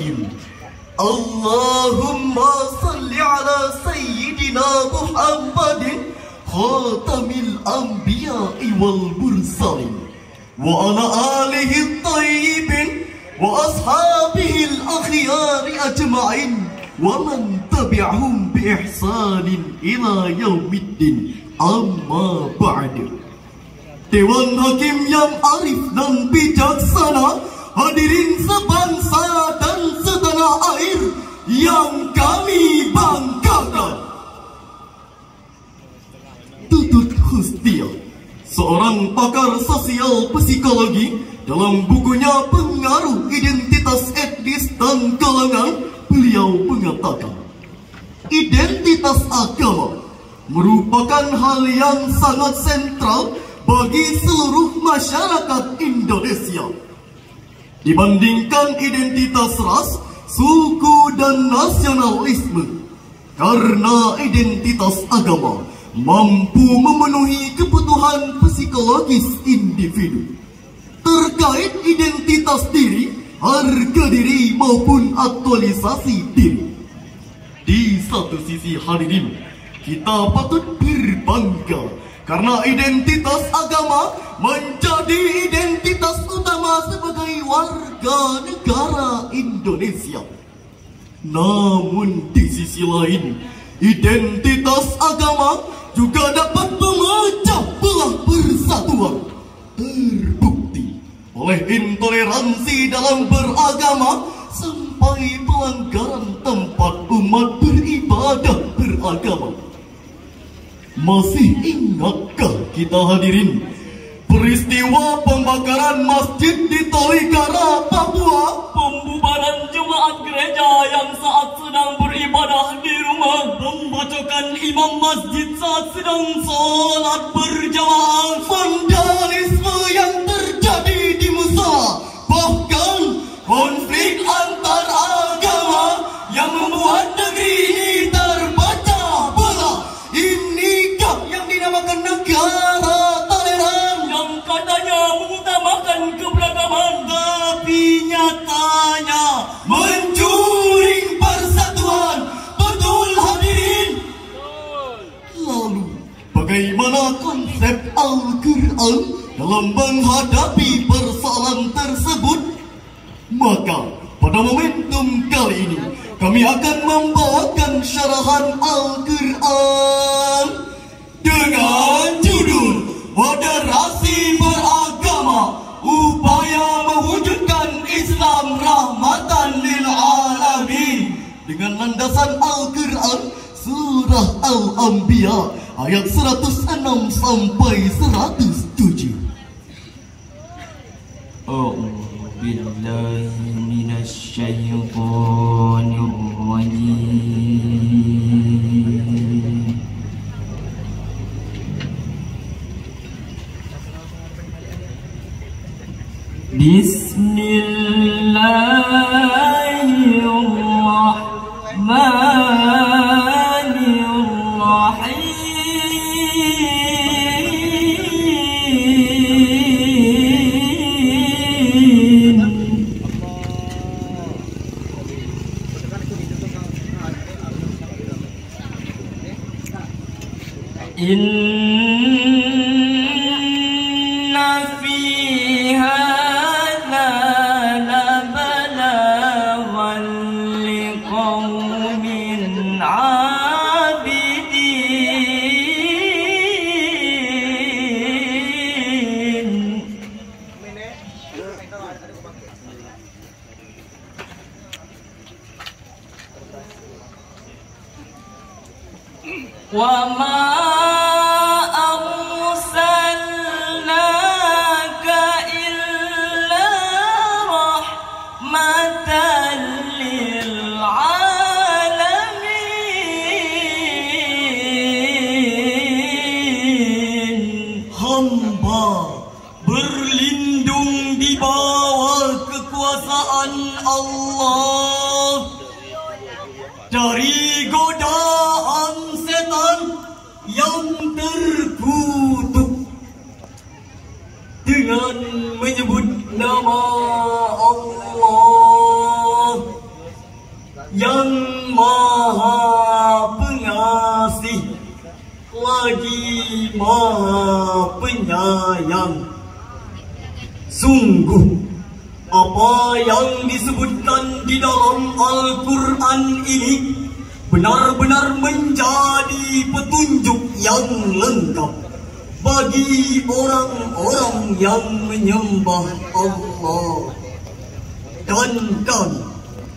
Bismillahirrahmanirrahim. Allahumma salli ala Sayyidina Muhammadin Khatamil Anbiya'i wal Mursalin wa ala alihi tayyibin wa ashabihi al-akhyari ajma'in wa man tabi'ahum bi ihsanin ila yaumiddin. Amma ba'du. Dewan Hakim yang arif dan bijaksana, hadirin sebangsa dan setanah air yang kami banggakan. Tutut Hustia, seorang pakar sosial psikologi, dalam bukunya Pengaruh Identitas Etnis dan Kalangan, beliau mengatakan, identitas agama merupakan hal yang sangat sentral bagi seluruh masyarakat Indonesia. Dibandingkan identitas ras, suku, dan nasionalisme, karena identitas agama mampu memenuhi kebutuhan psikologis individu. Terkait identitas diri, harga diri maupun aktualisasi diri. Di satu sisi hadirin, kita patut berbangga karena identitas agama menjadi identitas utama sebagai warga negara Indonesia. Namun di sisi lain, identitas agama juga dapat memecah belah persatuan. Terbukti oleh intoleransi dalam beragama sampai pelanggaran tempat umat beribadah beragama. Masih ingatkah kita hadirin peristiwa pembakaran masjid di Tolikara, Papua? Pembubaran jemaat gereja yang saat sedang beribadah di rumah, membacakan imam masjid saat sedang sholat berjamaah, Vandalisme yang terjadi di Musa, bahkan konflik antar agama yang membuat negeri ini terpecah belah. Inikah yang dinamakan negara toleran, yang katanya mengutamakan keberagaman, tapi nyatanya mencuri persatuan? Betul hadirin? Lalu bagaimana konsep Al-Quran dalam menghadapi persoalan tersebut? Maka pada momentum kali ini kami akan membawakan syarahan Al-Quran dengan judul Moderasi Beragama, Upaya Mewujudkan Islam Rahmatan lil Alamin, dengan landasan Al-Quran Surah Al-Anbiya ayat 106 sampai 107. Billahi minasyaitonir rajim. Bismillahirrahmanirrahim. Inna fi hadza labalaghan liqaumin abidin. Wa ma berlindung di bawah kekuasaan Allah dari godaan setan yang terkutuk. Dengan menyebut nama Allah, Maha Penyayang. Sungguh, apa yang disebutkan di dalam Al-Quran ini benar-benar menjadi petunjuk yang lengkap bagi orang-orang yang menyembah Allah. Dan kami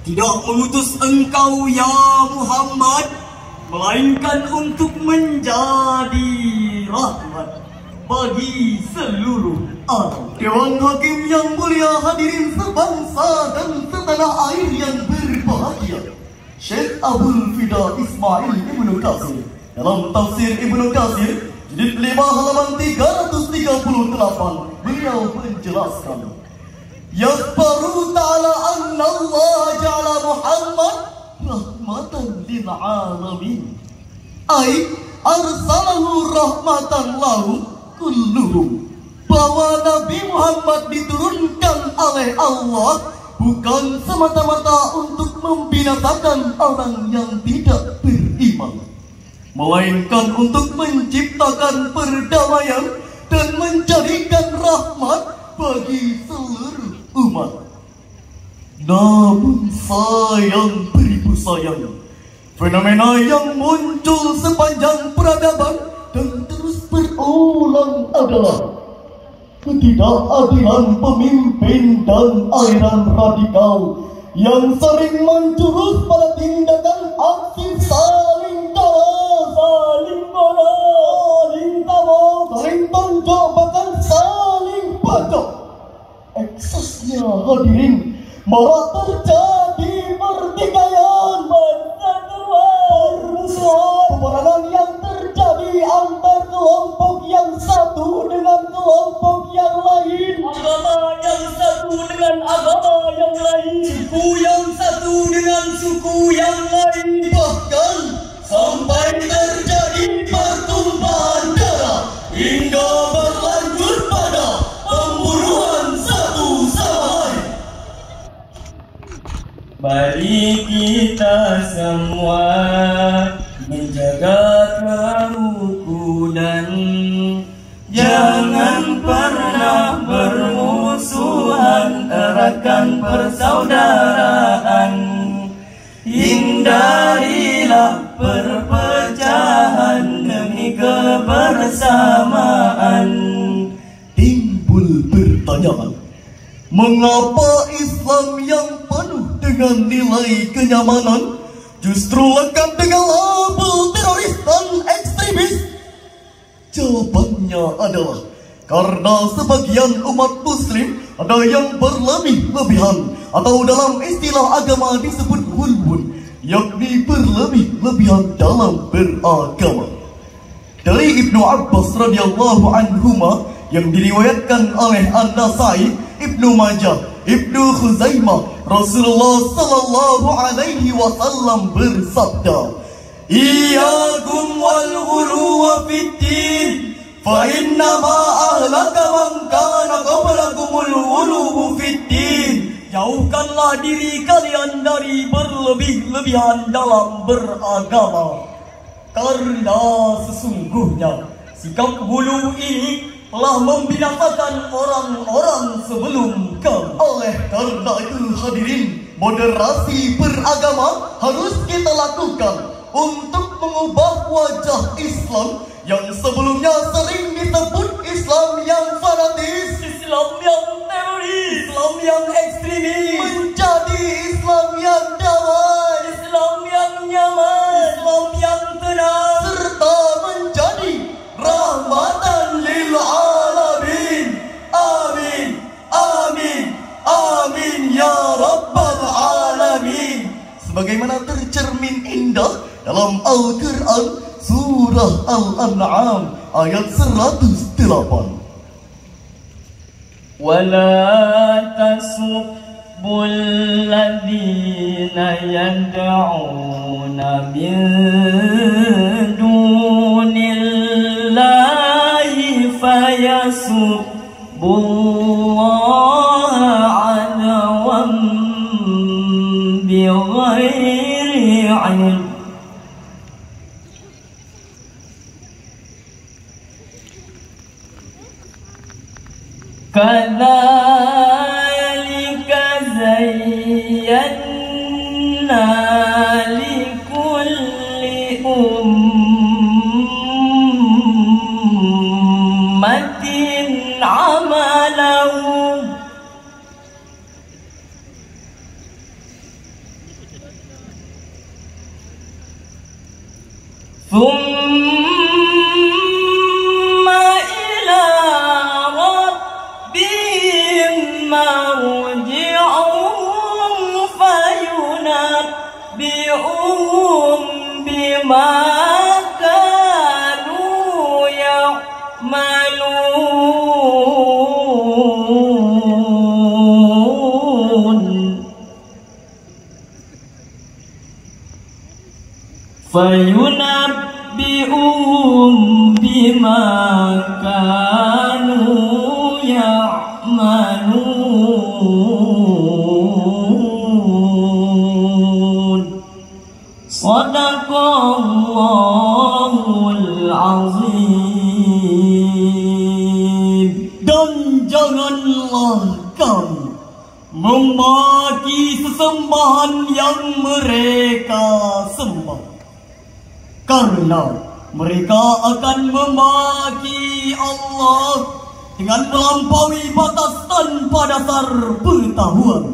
tidak mengutus engkau ya Muhammad melainkan untuk menjadi rahmat bagi seluruh alam. Dewan Hakim yang mulia, hadirin sebangsa dan setanah air yang berbahagia, Syekh Abdul Fida Ismail Ibnu Katsir dalam tafsir Ibnu Katsir jilid 5 halaman 338 beliau menjelaskan, Yakhbaru ta'ala anna Allah ja'ala Muhammad rahmatan lil alamin, ay arsalahu rahmatan lahum kulluhum, bahwa Nabi Muhammad diturunkan oleh Allah bukan semata-mata untuk membinasakan orang yang tidak beriman, melainkan untuk menciptakan perdamaian dan menjadikan rahmat bagi seluruh umat. Namun sayang beribu sayang, fenomena yang muncul sepanjang peradaban dan terus berulang adalah ketidakadilan pemimpin dan aliran radikal yang sering menjurus pada tindakan aksi saling kalah, saling balas, saling tabok, saling tonjok, bahkan saling bacok. Eksesnya hadirin malah terjadi pertikaian, persatuan, permusuhan, peperangan yang terjadi antar kelompok yang satu dengan kelompok yang lain, agama yang satu dengan agama yang lain, suku yang satu dengan suku yang lain, bahkan sampai terjadi pertumpahan darah hingga berlanjut pada pembunuhan satu sama lain. Mari kita semua menjaga kerukunan, jangan pernah bermusuhan, eratkan persaudaraan, hindarilah perpecahan demi kebersamaan. Timbul pertanyaan, mengapa Islam yang penuh dengan nilai kenyamanan justru lengkap dengan label teroris dan ekstremis? Jawabannya adalah karena sebagian umat muslim ada yang berlebih-lebihan, atau dalam istilah agama disebut hulwun, yakni berlebih-lebihan dalam beragama. Dari Ibnu Abbas radhiyallahu anhuma yang diriwayatkan oleh An-Nasai, Ibnu Majah, Ibnu Khuzaimah, Rasulullah sallallahu alaihi wasallam bersabda, Iyakum wal ghuluwa fid-din, fa innama ahlaka man kana qablakumul ghuluwu fid-din. jauhkanlah diri kalian dari berlebih-lebihan dalam beragama, karena sesungguhnya sikap ghulu ini telah membinasakan orang-orang sebelum kamu. Oleh karena itu hadirin, moderasi beragama harus kita lakukan untuk mengubah wajah Islam yang sebelumnya sering disebut Islam yang fanatis, Islam yang teroris, Islam yang ekstremis, menjadi Islam yang damai, Islam yang nyaman, Islam yang tenang, serta menjadi rahmatan lil alamin. Amin, amin, amin ya rabbal alamin. Sebagaimana tercermin indah dalam Al-Quran surah Al-An'am ayat 108. ولا تسبوا الذين يدعون من دون الله فيسبوا الله عدوا بغير علم Kadzalika zayyana likulli ummatin amalahum thumma ila rabbihim marji'uhum fayunabbi'uhum bima kanu ya'malun fayunabbi'uhum bima kanu ya'malun. Shadaqallahul azim. Dan janganlah kamu memaki sesembahan yang mereka sembah, karena mereka akan memaki Allah dengan melampaui batas tanpa dasar pengetahuan.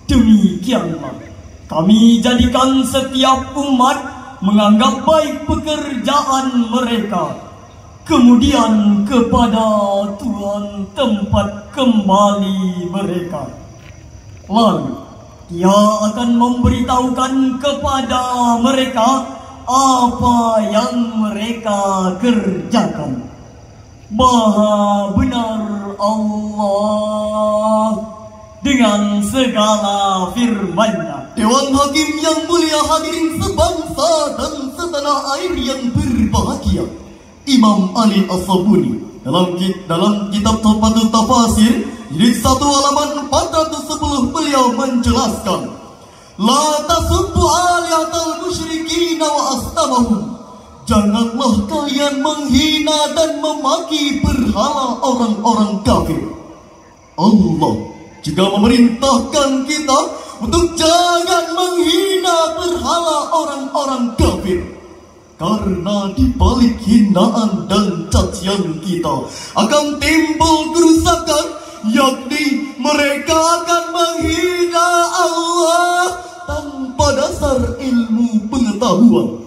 Demikianlah kami jadikan setiap umat menganggap baik pekerjaan mereka, kemudian kepada Tuhan tempat kembali mereka. Lalu Dia akan memberitahukan kepada mereka apa yang mereka kerjakan. Maha benar Allah dengan segala firman-Nya. Dewan Hakim yang mulia, hadirin sebangsa dan setanah air yang berbahagia, Imam Ali As-Sabuni dalam kitab Tuhfatul Tafasir jilid 1 halaman 410 beliau menjelaskan, la tasubbu aliyatal musyrikin wa astamahum. Janganlah kalian menghina dan memaki berhala orang-orang kafir. Allah juga memerintahkan kita untuk jangan menghina berhala orang-orang kafir, karena di balik hinaan dan cacian kita akan timbul kerusakan, yakni mereka akan menghina Allah tanpa dasar ilmu pengetahuan.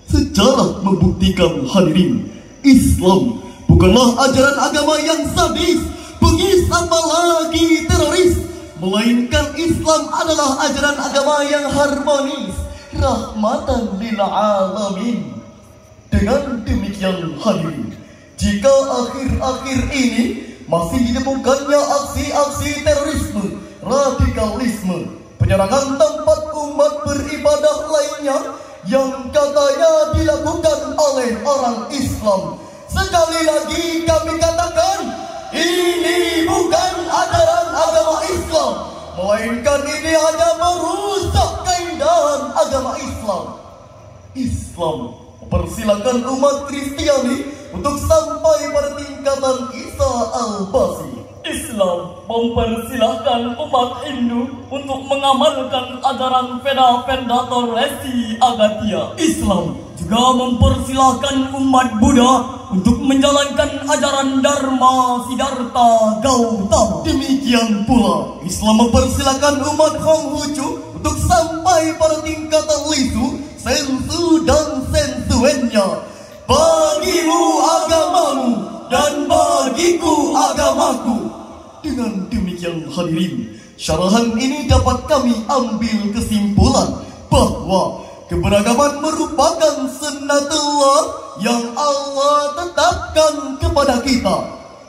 Sejarah membuktikan, hadirin, Islam bukanlah ajaran agama yang sadis, bengis, apalagi teroris, melainkan Islam adalah ajaran agama yang harmonis, rahmatan lil alamin. Dengan demikian, hadirin, jika akhir-akhir ini masih ditemukannya aksi-aksi terorisme, radikalisme, penyerangan tempat umat beribadah lainnya yang katanya dilakukan oleh orang Islam, sekali lagi kami katakan, ini bukan ajaran agama Islam, melainkan ini hanya merusak keindahan agama Islam. Islam mempersilakan umat Kristiani untuk sampai pada tingkatan Isa Al-Basi. Islam mempersilahkan umat Hindu untuk mengamalkan ajaran Veda Resi Agatya. Islam juga mempersilahkan umat Buddha untuk menjalankan ajaran Dharma Siddhartha Gautama. Demikian pula Islam mempersilahkan umat Konghucu untuk sampai pada tingkatan Lisu, Sensu dan Sensuennya. Bagimu agamamu dan bagiku agamaku. Dengan demikian, hadirin, syarahan ini dapat kami ambil kesimpulan bahwa keberagaman merupakan sunnatullah yang Allah tetapkan kepada kita.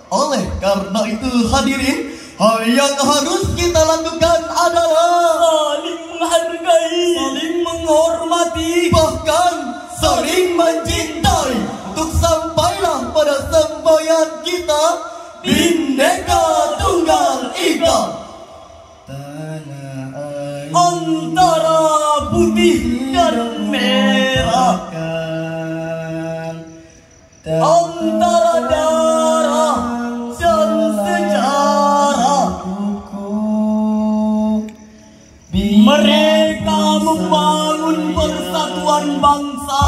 Oleh karena itu, hadirin, hal yang harus kita lakukan adalah saling menghargai, saling menghormati, bahkan saling mencintai, untuk sampailah pada semboyan kita Bhinneka Tunggal Ika. Tanah air antara putih dan merah, antara darah dan Mereka membangun persatuan bangsa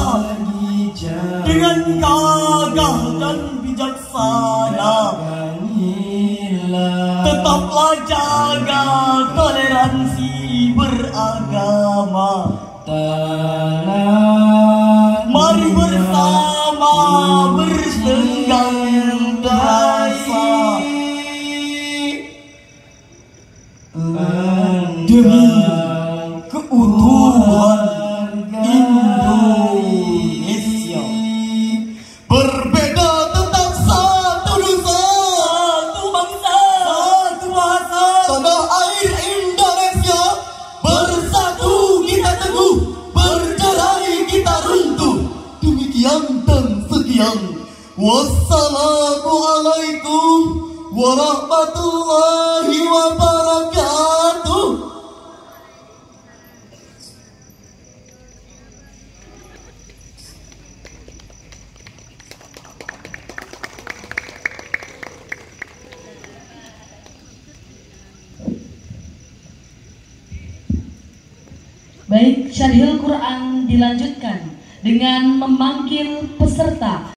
dengan gagah dan bijaksana. Tetaplah jaga toleransi beragama. Mari bersama bersenggang rasa demi keutuhan Indonesia. Berbeda tetap satu nusa, Satu bangsa, satu bahasa. tanah air Indonesia. Bersatu kita teguh, bercerai kita runtuh. Demikian dan sekian. Wassalamualaikum warahmatullahi wabarakatuh. Baik, Syarhil Quran dilanjutkan dengan memanggil peserta